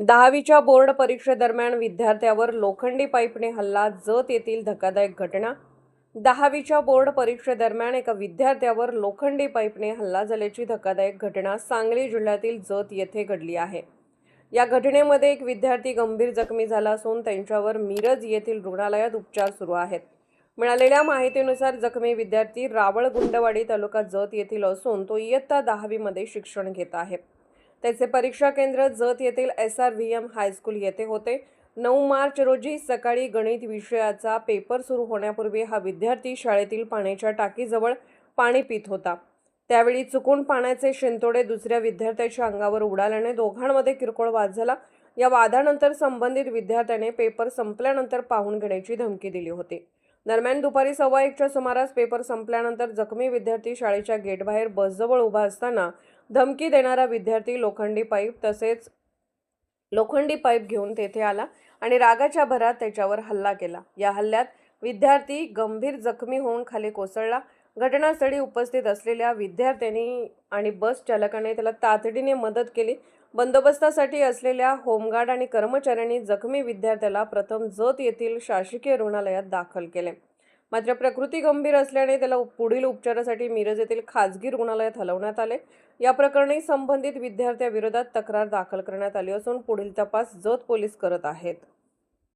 10वीच्या board परीक्षेदरम्यान विद्यार्थ्यावर लोखंडी पाईपने हल्ला, जत येथील धक्कादायक घटना। 10वीच्या बोर्ड परीक्षेदरम्यान एका विद्यार्थ्यावर लोखंडी पाईपने हल्ला झाल्याची धक्कादायक घटना सांगली जिल्ह्यातील जत येथे घडली आहे। या घटनेमध्ये एक विद्यार्थी गंभीर जखमी झाला असून त्यांच्यावर मिरज येथील रुग्णालयात उपचार सुरू आहेत। मिळालेल्या माहितीनुसार जखमी विद्यार्थी रावळगुंडवाडी तालुका जत येथील असून तो इयत्ता 10वी मध्ये शिक्षण घेत आहे। त्याचे परीक्षा केंद्र जत येथील SRVM हायस्कूल येथे होते। 9 मार्च रोजी सकाळी गणित विषयाचा पेपर सुरू होण्यापूर्वी हा विद्यार्थी शाळेतील पाण्याच्या टाकीजवळ पाणी पित होता। त्यावेळी चुकून पाण्याचे शिंतोडे दुसऱ्या विद्यार्थ्याच्या अंगावर उडाल्याने दोघांमध्ये किरकोळ वाद झाला। या वादानंतर संबंधित विद्यार्थ्याने पेपर संपल्यानंतर पाहून घेण्याची धमकी दिली होती। दरम्यान दुपारी 1:15च्या सुमारास पेपर संपल्यानंतर जखमी विद्यार्थी शाळेच्या गेटबाहेर बसजवळ उभा असताना धमकी देणारा विद्यार्थी लोखंडी पाईप घेऊन तेथे आला आणि रागाच्या भरात त्याच्यावर हल्ला केला। या हल्ल्यात विद्यार्थी गंभीर जखमी होऊन खाली कोसळला। घटनास्थळी उपस्थित असलेल्या विद्यार्थ्यांनी आणि बस चालकाने त्याला तातडीने मदत केली। बंदोबस्तासाठी असलेल्या होमगार्ड आणि कर्मचाऱ्यांनी जखमी विद्यार्थ्याला प्रथम जत येथील शासकीय रुग्णालयात दाखल केले। मात्र प्रकृती गंभीर असल्याने त्याला पुढील उपचारासाठी मिरज येथील खासगी रुग्णालयात हलवण्यात आले। या प्रकरणी संबंधित विद्यार्थ्याविरोधात तक्रार दाखल करण्यात आली असून पुढील तपास जत पोलीस करत आहेत।